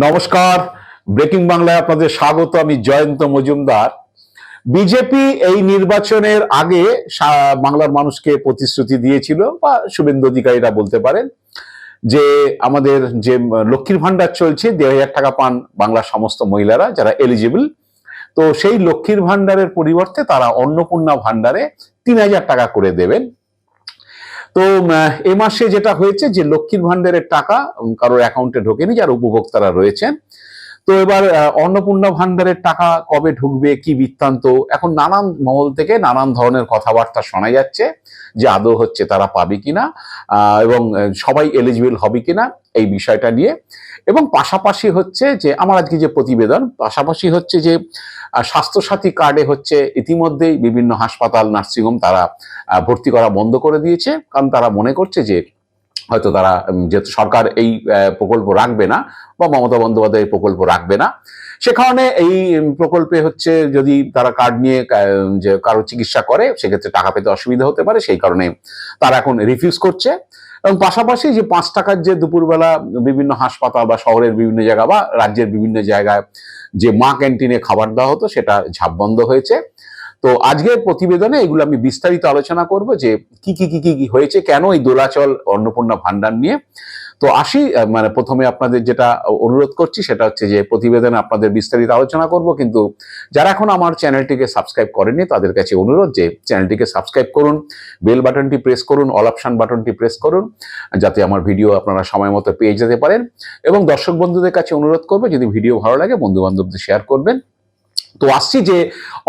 নমস্কার, ব্রেকিং বাংলায় আপনাদের স্বাগত। আমি জয়ন্ত মজুমদার। বিজেপি এই নির্বাচনের আগে বাংলার মানুষকে প্রতিশ্রুতি দিয়েছিল, বা শুভেন্দু অধিকারীরা বলতে পারেন, যে আমাদের যে লক্ষ্মীর ভান্ডার চলছে, 1,500 টাকা পান বাংলার সমস্ত মহিলারা যারা এলিজিবল। তো সেই লক্ষ্মীর ভান্ডারের পরিবর্তে তারা অন্নপূর্ণা ভান্ডারে 3,000 টাকা করে দেবেন। তো এ মাসে যেটা হয়েছে যে লক্ষ্মীর ভান্ডারের টাকা কারোর অ্যাকাউন্টে ঢোকেনি, যারা উপভোক্তারা রয়েছেন। তো এবার অন্নপূর্ণা ভান্ডারের টাকা কবে ঢুকবে, কি বৃত্তান্ত, এখন নানান মহল থেকে নানান ধরনের কথাবার্তা শোনা যাচ্ছে যে আদৌ হচ্ছে তারা পাবে কিনা, এবং সবাই এলিজিবল হবে কিনা এই বিষয়টা নিয়ে। এবং পাশাপাশি হচ্ছে যে আমার আজকে যে প্রতিবেদন, পাশাপাশি হচ্ছে যে স্বাস্থ্যসাথী কার্ডে হচ্ছে ইতিমধ্যেই বিভিন্ন হাসপাতাল, নার্সিংহোম তারা ভর্তি করা বন্ধ করে দিয়েছে, কারণ তারা মনে করছে যে হয়তো তারা, যেহেতু সরকার এই প্রকল্প রাখবে না বা মমতা বন্দ্যোপাধ্যায় এই প্রকল্প রাখবে না, সে কারণে এই প্রকল্পে হচ্ছে যদি তারা কার্ড নিয়ে যে কারো চিকিৎসা করে সেক্ষেত্রে টাকা পেতে অসুবিধা হতে পারে, সেই কারণে তারা এখন রিফিউজ করছে। এবং পাশাপাশি যে 5 টাকার যে দুপুরবেলা বিভিন্ন হাসপাতাল বা শহরের বিভিন্ন জায়গা বা রাজ্যের বিভিন্ন জায়গায় যে মা ক্যান্টিনে খাবার দেওয়া হতো, সেটা ঝাপ বন্ধ হয়েছে। তো আজকের প্রতিবেদনে এগুলো আমি বিস্তারিত আলোচনা করব যে কি কি কি কি কি হয়েছে, কেন এই দোলাচল অন্নপূর্ণা ভান্ডার নিয়ে। তো আসি, মানে প্রথমে আপনাদের যেটা অনুরোধ করছি সেটা হচ্ছে যে প্রতিবেদনে আপনাদের বিস্তারিত আলোচনা করব, কিন্তু যারা এখন আমার চ্যানেলটিকে সাবস্ক্রাইব করেনি তাদের কাছে অনুরোধ যে চ্যানেলটিকে সাবস্ক্রাইব করুন, বেল বাটনটি প্রেস করুন, অল অপশন বাটনটি প্রেস করুন, যাতে আমার ভিডিও আপনারা সময় মতো পেয়ে যেতে পারেন। এবং দর্শক বন্ধুদের কাছে অনুরোধ করবে, যদি ভিডিও ভালো লাগে বন্ধু বান্ধবদের শেয়ার করবেন। তো আসছি যে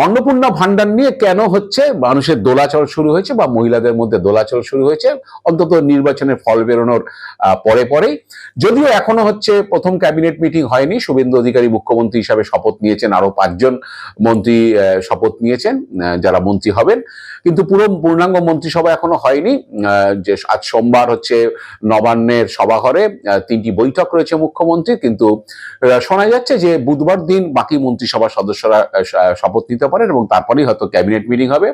অন্নপূর্ণা ভান্ডার নিয়ে কেন হচ্ছে মানুষের দোলাচল শুরু হয়েছে বা মহিলাদের মধ্যে দোলাচল শুরু হয়েছে, অন্তত নির্বাচনের ফল বেরোনোর পরে পরেই। যদিও এখনো হচ্ছে প্রথম ক্যাবিনেট মিটিং হয়নি, শুভেন্দু অধিকারী মুখ্যমন্ত্রী হিসাবে শপথ নিয়েছেন, আরো 5 জন মন্ত্রী শপথ নিয়েছেন যারা মন্ত্রী হবেন, কিন্তু পূর্ণাঙ্গ মন্ত্রিসভা এখনো হয়নি। যে আজ সোমবার হচ্ছে নবান্নের সভাঘরে 3টি বৈঠক রয়েছে মুখ্যমন্ত্রী, কিন্তু শোনা যাচ্ছে যে বুধবার দিন বাকি মন্ত্রিসভার সদস্যরা শপথ নিতে পারেন এবং তারপরেই হয়তো ক্যাবিনেট মিটিং হবে।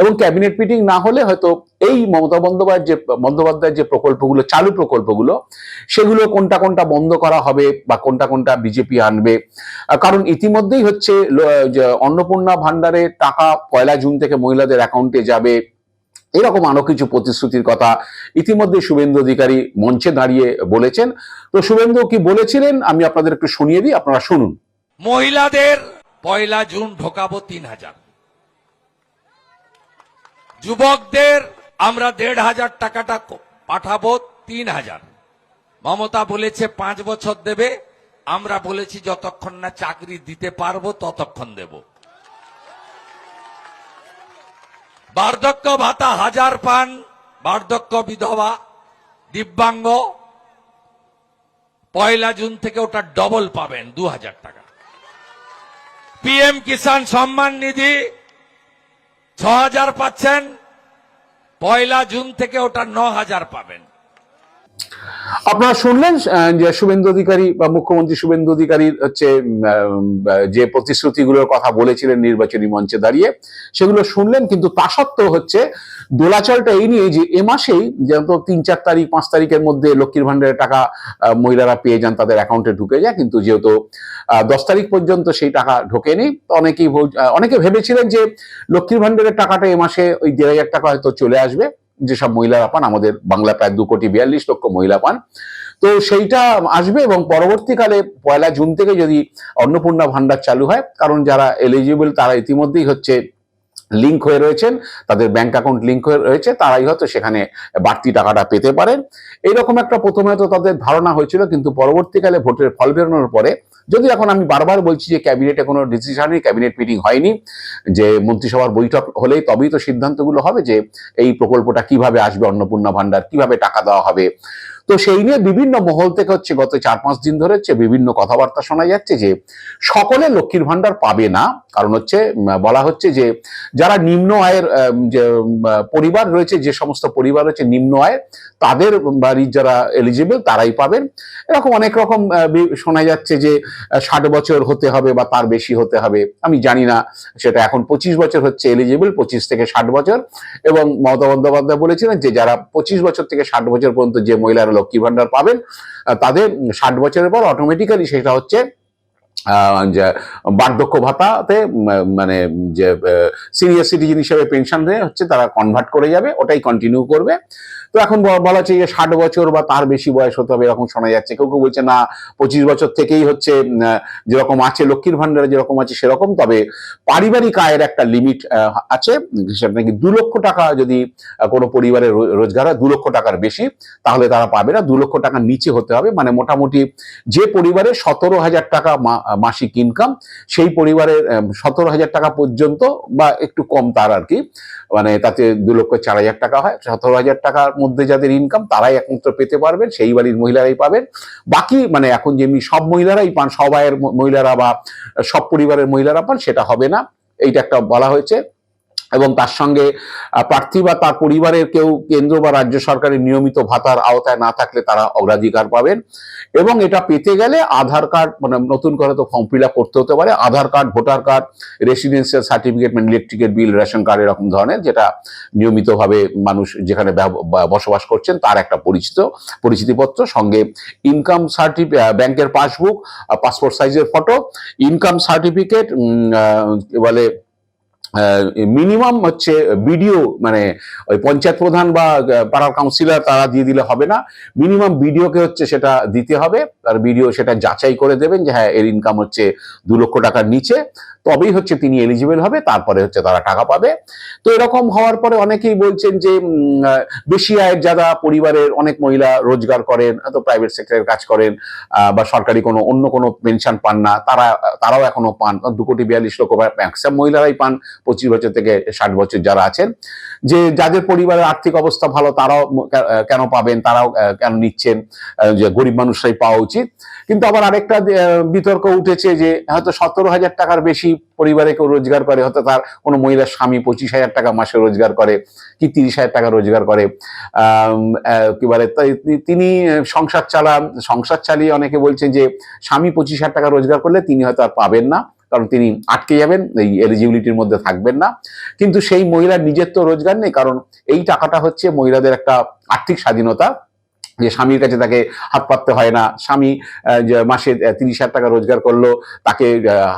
এবং ক্যাবিনেট মিটিং না হলে হয়তো এই মমতা বন্দ্যোপাধ্যায়ের যে প্রকল্পগুলো, চালু প্রকল্পগুলো, সেগুলো কোনটা কোনটা বন্ধ করা হবে বা কোনটা কোনটা বিজেপি আনবে। কারণ ইতিমধ্যেই হচ্ছে অন্নপূর্ণা ভান্ডারে টাকা 1 জুন থেকে মহিলাদের অ্যাকাউন্টে যাবে, এরকম আরো কিছু প্রতিশ্রুতির কথা ইতিমধ্যে শুভেন্দু অধিকারী মঞ্চে দাঁড়িয়ে বলেছেন। তো শুভেন্দু কি বলেছিলেন আমি আপনাদের একটু শুনিয়ে দিই, আপনারা শুনুন। মহিলাদের 1 জুন ঢোকাবো 3,000, যুবকদের আমরা 1,500 টাকাটা পাঠাবো 3,000। মমতা বলেছে 5 বছর দেবে, আমরা বলেছি যতক্ষণ না চাকরি দিতে পারবো ততক্ষণ দেব। বার্ধক্য ভাতা 1000 পান, বার্ধক্য বিধবা দিব্যাঙ্গ 1 জুন থেকে ওটা ডবল পাবেন, 2,000 টাকা। পিএম কিষাণ সম্মান নিধি 6,000 পাচ্ছেন, 1 জুন থেকে ওটা 9,000 পাবেন। আপনারা শুনলেন যে শুভেন্দু অধিকারী বা মুখ্যমন্ত্রী শুভেন্দু অধিকারীর হচ্ছে যে প্রতিশ্রুতিগুলোর কথা বলেছিলেন নির্বাচনী মঞ্চে দাঁড়িয়ে, সেগুলো শুনলেন। কিন্তু তা সত্ত্বেও হচ্ছে দোলাচলটা এই নিয়ে যে এ মাসেই যেহেতু 3-4 তারিখ 5 তারিখের মধ্যে লক্ষ্মীর ভান্ডারের টাকা মহিলারা পেয়ে যান, তাদের অ্যাকাউন্টে ঢুকে যায়, কিন্তু যেহেতু 10 তারিখ পর্যন্ত সেই টাকা ঢোকেনি, অনেকে ভেবেছিলেন যে লক্ষ্মীর ভান্ডারের টাকাটা এ মাসে ওই 1,500 টাকা হয়তো চলে আসবে, যেসব মহিলারা পান, আমাদের বাংলা প্রায় 2,42,00,000 মহিলা পান। তো সেইটা আসবে এবং পরবর্তীকালে 1 জুন থেকে যদি অন্নপূর্ণা ভান্ডার চালু হয়, কারণ যারা এলিজিবল তারা ইতিমধ্যেই হচ্ছে লিঙ্ক হয়ে রয়েছেন, তাদের ব্যাংক অ্যাকাউন্ট লিঙ্ক হয়ে রয়েছে, তারাই হয়তো সেখানে বাড়তি টাকাটা পেতে পারেন। এইরকম একটা প্রথমে তো তাদের ধারণা হয়েছিল, কিন্তু পরবর্তীকালে ভোটের ফল বেরোনোর পরে, যদি এখন আমি বারবার বলছি যে ক্যাবিনেটে কোনো ডিসিশন নেই, ক্যাবিনেট মিটিং হয়নি, যে মন্ত্রিসভার বৈঠক হলেই তবেই তো সিদ্ধান্তগুলো হবে যে এই প্রকল্পটা কিভাবে আসবে, অন্নপূর্ণা ভান্ডার কিভাবে টাকা দেওয়া হবে। তো সেই নিয়ে বিভিন্ন মহল থেকে হচ্ছে গত 4-5 দিন ধরে হচ্ছে বিভিন্ন কথাবার্তা শোনা যাচ্ছে যে সকলে লক্ষ্মীর ভান্ডার পাবে না, কারণ হচ্ছে বলা হচ্ছে যে যারা নিম্ন আয়ের যে পরিবার রয়েছে, যে সমস্ত পরিবার রয়েছে নিম্ন আয়ের, তাদের বাড়ির যারা এলিজিবল তারাই পাবেন। এরকম অনেক রকম শোনা যাচ্ছে যে 60 বছর হতে হবে বা তার বেশি হতে হবে, আমি জানি না, সেটা এখন 25 বছর হচ্ছে এলিজিবল, 25 থেকে 60 বছর। এবং মমতা বন্দ্যোপাধ্যায় বলেছিলেন যে যারা 25 বছর থেকে 60 বছর পর্যন্ত যে মহিলারা লক্ষ্মী ভান্ডার পাবেন তাদের 60 বছরের পর অটোমেটিক্যালি সেটা হচ্ছে যে বার্ধক্য ভাতাতে মানে যে সিনিয়র সিটিজেন হিসেবে পেনশন হচ্ছে তারা কনভার্ট করে যাবে, ওটাই কন্টিনিউ করবে। তো এখন বলা হচ্ছে যে 60 বছর বা তার বেশি বয়স হতে হবে এরকম শোনা যাচ্ছে। কেউ কেউ বলছে না 25 বছর থেকেই হচ্ছে যেরকম আছে লক্ষ্মীর ভান্ডারে যেরকম আছে সেরকম, তবে পারিবারিক আয়ের একটা লিমিট আছে, সেটা নাকি 2 লক্ষ টাকা যদি কোনো পরিবারের রোজগার হয় 2 লক্ষ টাকার বেশি তাহলে তারা পাবে না, 2 লক্ষ টাকার নিচে হতে হবে। মানে মোটামুটি যে পরিবারে 17,000 টাকা মাসিক ইনকাম সেই পরিবারের 17,000 টাকা পর্যন্ত বা একটু কম তার আর কি, মানে তাতে 2,04,000 টাকা হয়, 17,000 টাকার মধ্যে যাদের ইনকাম তারাই একমাত্র পেতে পারবেন, সেই বাড়ির মহিলারাই পাবেন। বাকি মানে এখন যেমনি সব মহিলারাই পান, সব আয়ের মহিলারা বা সব পরিবারের মহিলারা পান, সেটা হবে না, এইটা একটা বলা হয়েছে। এবং তার সঙ্গে প্রার্থী বা তার পরিবারের কেউ কেন্দ্র বা রাজ্য সরকারের নিয়মিত ভাতার আওতায় না থাকলে তারা অগ্রাধিকার পাবেন। এবং এটা পেতে গেলে আধার কার্ড, মানে নতুন করে তো ফর্ম ফিল আপ করতে হতে পারে, Aadhaar card, voter card, residential certificate, মানে ইলেকট্রিকের বিল, রেশন কার্ড এরকম ধরনের, যেটা নিয়মিতভাবে মানুষ যেখানে বসবাস করছেন তার একটা পরিচিতিপত্র, সঙ্গে ইনকাম সার্টিফিকেট, ব্যাংকের পাসবুক, পাসপোর্ট সাইজের ফটো, ইনকাম সার্টিফিকেট, বলে মিনিমাম হচ্ছে বিডিও, মানে ওই পঞ্চায়েত প্রধান বা পাড়ার কাউন্সিলর তারা দিয়ে দিলে হবে না, মিনিমাম বিডিওকে হচ্ছে সেটা দিতে হবে, আর বিডিও সেটা যাচাই করে দেবেন যে হ্যাঁ এর ইনকাম হচ্ছে 2 লক্ষ টাকার নিচে, তবেই হচ্ছে তিনি এলিজিবল হবে, তারপরে হচ্ছে তারা টাকা পাবে। তো এরকম হওয়ার পরে অনেকেই বলছেন যে বেশি আয়ের যারা পরিবারের অনেক মহিলা রোজগার করেন, হয়তো প্রাইভেট সেক্টরের কাজ করেন বা সরকারি অন্য কোনো পেনশন পান না, তারাও এখনো পান, 2,42,00,000 ম্যাক্সিমাম মহিলারাই পান 25 বছর থেকে 60 বছর যারা আছেন। যে যাদের পরিবারের আর্থিক অবস্থা ভালো তারাও কেন পাবেন, তারাও কেন নিচ্ছেন, যে গরিব মানুষরাই পাওয়া উচিত। কিন্তু আবার আরেকটা বিতর্ক উঠেছে যে হয়তো 17,000 টাকার বেশি পরিবারে কেউ রোজগার করে, হয়তো তার কোনো মহিলার স্বামী 25,000 টাকা মাসে রোজগার করে কি 30,000 টাকা রোজগার করে, কি বলে তিনি সংসার চালিয়ে অনেকে বলছে যে স্বামী 25,000 টাকা রোজগার করলে তিনি হয়তো আর পাবেন না, কারণ তিনি আটকে যাবেন, এই এলিজিবিলিটির মধ্যে থাকবেন না। কিন্তু সেই মহিলার নিজের তো রোজগার নেই, কারণ এই টাকাটা হচ্ছে মহিলাদের একটা আর্থিক স্বাধীনতা, যে স্বামীর কাছে তাকে হাত পাততে হয় না। স্বামী মাসে 30,000 টাকা রোজগার করলো, তাকে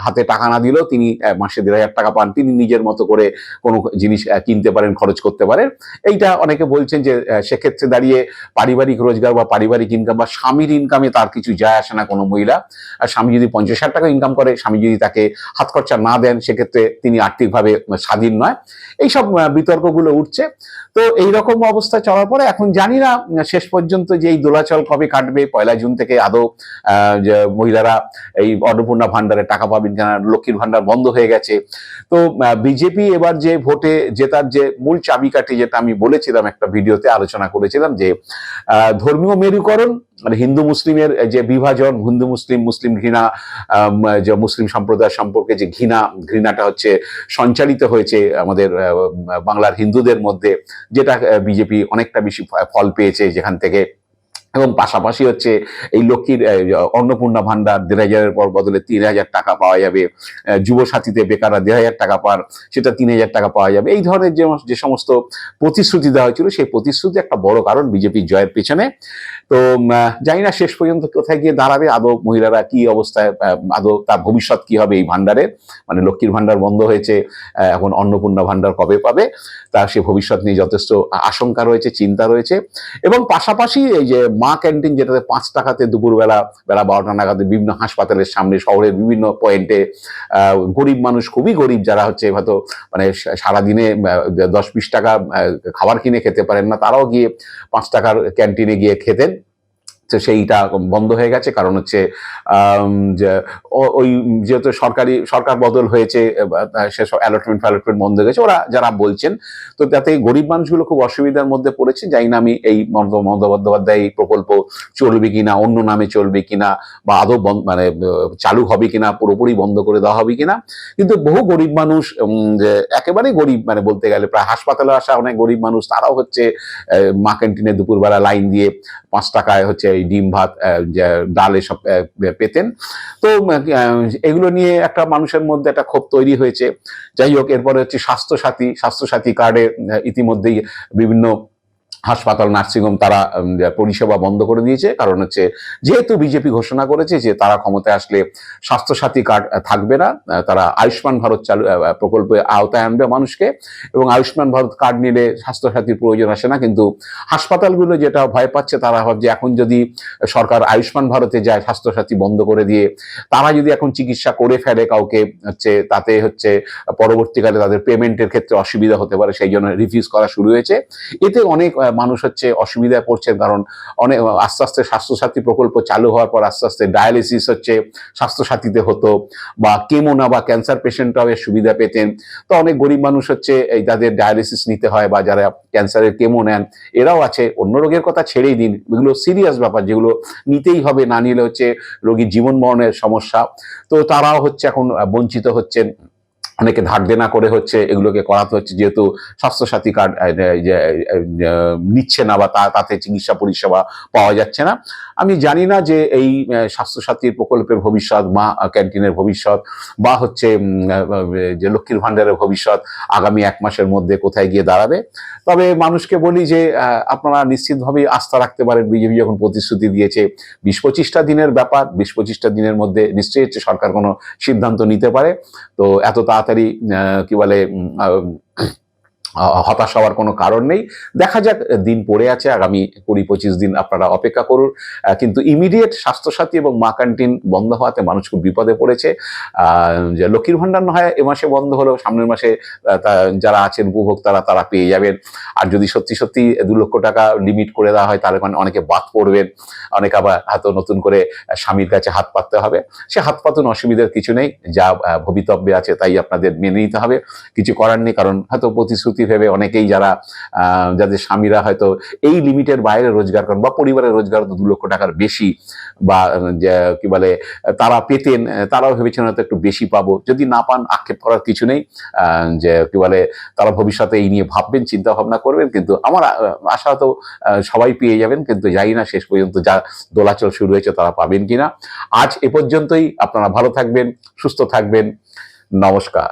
হাতে টাকা না দিলেও তিনি মাসে 1,500 টাকা পান, তিনি নিজের মতো করে কোনো জিনিস কিনতে পারেন, খরচ করতে পারেন। এইটা অনেকে বলছেন যে সেক্ষেত্রে দাঁড়িয়ে পারিবারিক রোজগার বা পারিবারিক ইনকাম বা স্বামীর ইনকামে তার কিছু যায় আসে না কোনো মহিলা। আর স্বামী যদি 50,000 টাকা ইনকাম করে, স্বামী যদি তাকে হাত খরচা না দেন, সেক্ষেত্রে তিনি আর্থিকভাবে স্বাধীন নয়। এইসব বিতর্কগুলো উঠছে। তো এইরকম অবস্থা চলার পরে এখন জানি না শেষ পর্যন্ত যে এই দোলাচল কবে কাটবে, 1 জুন থেকে আদৌ মহিলারা এই অন্নপূর্ণা ভান্ডারে টাকা পাবেন কিনা, লক্ষ্মীর ভান্ডার বন্ধ হয়ে গেছে। তো বিজেপি এবার যে ভোটে জেতার যে মূল চাবিকাঠি, যেটা আমি বলেছিলাম একটা ভিডিওতে আলোচনা করেছিলাম, যে ধর্মীয় মেরুকরণ, মানে হিন্দু মুসলিমের যে বিভাজন, হিন্দু মুসলিম ঘৃণা, যে মুসলিম সম্প্রদায় সম্পর্কে যে ঘৃণাটা হচ্ছে সঞ্চালিত হয়েছে আমাদের বাংলার হিন্দুদের মধ্যে, যেটা বিজেপি অনেকটা বেশি ফল পেয়েছে যেখান থেকে। এবং পাশাপাশি হচ্ছে এই লক্ষ্মীর অন্নপূর্ণা ভান্ডার 1,500-এর পর বদলে 3,000 টাকা পাওয়া যাবে, যুব সাথীতে বেকাররা 1,500 টাকা পান, সেটা 3,000 টাকা পাওয়া যাবে। এই ধরনের যে সমস্ত প্রতিশ্রুতি দেওয়া হয়েছিল, সেই প্রতিশ্রুতি একটা বড় কারণ বিজেপির জয়ের পেছনে। তো জানি না শেষ পর্যন্ত কোথায় গিয়ে দাঁড়াবে, আদৌ মহিলারা কি অবস্থায়, আদৌ তার ভবিষ্যৎ কি হবে এই ভান্ডারের, মানে লক্ষ্মীর ভান্ডার বন্ধ হয়েছে, এখন অন্নপূর্ণা ভান্ডার কবে পাবে, তার সে ভবিষ্যৎ নিয়ে যথেষ্ট আশঙ্কা রয়েছে, চিন্তা রয়েছে। এবং পাশাপাশি এই যে মা ক্যান্টিন, যেটাতে 5 টাকাতে দুপুরবেলা বেলা 12টা নাগাদ বিভিন্ন হাসপাতালের সামনে, শহরের বিভিন্ন পয়েন্টে গরিব মানুষ, খুবই গরিব যারা হচ্ছে হয়তো মানে সারাদিনে 10-20 টাকা খাবার কিনে খেতে পারেন না, তারাও গিয়ে 5 টাকার ক্যান্টিনে গিয়ে খেতেন। তো সেইটা বন্ধ হয়ে গেছে, কারণ হচ্ছে ওই যেহেতু সরকার বদল হয়েছে, সেসব অ্যালটমেন্ট বন্ধ হয়ে গেছে, ওরা যারা বলছেন। তো তাতে গরিব মানুষগুলো খুব অসুবিধার মধ্যে পড়েছে। জানি না আমি এই মমতা বন্দ্যোপাধ্যায় এই প্রকল্প চলবে কিনা, অন্য নামে চলবে কিনা, বা আদৌ মানে চালু হবে কিনা, পুরোপুরি বন্ধ করে দেওয়া হবে কিনা। কিন্তু বহু গরিব মানুষ, একেবারে গরিব মানে বলতে গেলে প্রায় হাসপাতালে আসা অনেক গরিব মানুষ, তারাও হচ্ছে মা ক্যান্টিনে দুপুরবেলা লাইন দিয়ে 5 টাকায় হচ্ছে ডিম ভাত, ডাল এসব পেতেন। তো এগুলো নিয়ে একটা মানুষের মধ্যে একটা ক্ষোভ তৈরি হয়েছে। যাই হোক, এরপরে হচ্ছে স্বাস্থ্যসাথী কার্ডে ইতিমধ্যেই বিভিন্ন হাসপাতাল, নার্সিংহোম তারা পরিষেবা বন্ধ করে দিয়েছে। কারণ হচ্ছে যেহেতু বিজেপি ঘোষণা করেছে যে তারা ক্ষমতায় আসলে স্বাস্থ্যসাথী কার্ড থাকবে না, তারা আয়ুষ্মান ভারত প্রকল্পে আওতায় আনবে মানুষকে, এবং আয়ুষ্মান ভারত কার্ড নিলে স্বাস্থ্যসাথীর প্রয়োজন আসে না। কিন্তু হাসপাতালগুলো যেটা ভয় পাচ্ছে, তারা ভাবছে এখন যদি সরকার আয়ুষ্মান ভারতে যায় স্বাস্থ্যসাথী বন্ধ করে দিয়ে, তারা যদি এখন চিকিৎসা করে ফেলে কাউকে, হচ্ছে তাতে হচ্ছে পরবর্তীকালে তাদের পেমেন্টের ক্ষেত্রে অসুবিধা হতে পারে, সেই জন্য রিফিউজ করা শুরু হয়েছে। এতে অনেক মানুষ হচ্ছে অসুবিধায় পড়ছেন, কারণ অনেক আস্তে আস্তে স্বাস্থ্যসাথী প্রকল্প চালু হওয়ার পর আস্তে আস্তে ডায়ালিসিস হচ্ছে স্বাস্থ্যসাথীতে হতো, বা কেমো না বা ক্যান্সার পেশেন্টরাও এর সুবিধা পেতেন। তো অনেক গরিব মানুষ হচ্ছে এই তাদের ডায়ালিসিস নিতে হয়, বা যারা ক্যান্সারের কেমো নেন এরাও আছে। অন্য রোগের কথা ছেড়েই দিন, এগুলো সিরিয়াস ব্যাপার যেগুলো নিতেই হবে, না নিলে হচ্ছে রোগীর জীবন মরণের সমস্যা। তো তারাও হচ্ছে এখন বঞ্চিত হচ্ছেন, অনেকে ধার দেনা করে হচ্ছে এগুলোকে করাতে হচ্ছে, যেহেতু স্বাস্থ্যসাথী কার্ড নিচ্ছে না বা তাতে চিকিৎসা পরিষেবা পাওয়া যাচ্ছে না। আমি জানি না যে এই স্বাস্থ্যসাথীর প্রকল্পের ভবিষ্যৎ, মা ক্যান্টিনের ভবিষ্যৎ, বা হচ্ছে যে লক্ষ্মীর ভাণ্ডারের ভবিষ্যৎ আগামী 1 মাসের মধ্যে কোথায় গিয়ে দাঁড়াবে। তবে মানুষকে বলি যে আপনারা নিশ্চিতভাবেই আস্থা রাখতে পারেন, বিজেপি যখন প্রতিশ্রুতি দিয়েছে 20-25টা দিনের ব্যাপার, 20-25টা দিনের মধ্যে নিশ্চয়ই হচ্ছে সরকার কোনো সিদ্ধান্ত নিতে পারে। তো এত তাড়াতাড়ি কি বলে হতাশ হওয়ার কোনো কারণ নেই। দেখা যাক, দিন পড়ে আছে, আগামী 20-25 দিন আপনারা অপেক্ষা করুন। কিন্তু ইমিডিয়েট স্বাস্থ্যসাথী এবং মা ক্যান্টিন বন্ধ হওয়াতে মানুষ খুব বিপদে পড়েছে। যে লক্ষ্মীর ভাণ্ডার না হয় এ মাসে বন্ধ হলেও সামনের মাসে যারা আছেন উপভোক্তারা তারা পেয়ে যাবেন। আর যদি সত্যি সত্যি 2 লক্ষ টাকা লিমিট করে দেওয়া হয়, তাহলে অনেকে বাদ পড়বেন, অনেকে আবার হয়তো নতুন করে স্বামীর কাছে হাত পাততে হবে। সে হাত পাতুন, অসুবিধার কিছু নেই, যা ভবিতব্যে আছে তাই আপনাদের মেনে নিতে হবে, কিছু করার নেই। কারণ হয়তো প্রতিশ্রুতি ভেবে অনেকেই যাদের স্বামীরা হয়তো এই লিমিটের বাইরে রোজগার করেন, বা পরিবারের রোজগার 2 লক্ষ টাকার বেশি, বা কি বলে তারা পেতেন, তারাও ভেবেছেন হয়তো একটু বেশি পাবো। যদি না পান, আক্ষেপ করার কিছু নেই, যে কি বলে তারা ভবিষ্যতে এই নিয়ে ভাববেন, চিন্তা ভাবনা করবেন। কিন্তু আমার আশা তো সবাই পেয়ে যাবেন, কিন্তু জানি না শেষ পর্যন্ত যা দোলাচল শুরু হয়েছে তারা পাবেন কিনা। আজ এ পর্যন্তই। আপনারা ভালো থাকবেন, সুস্থ থাকবেন। নমস্কার।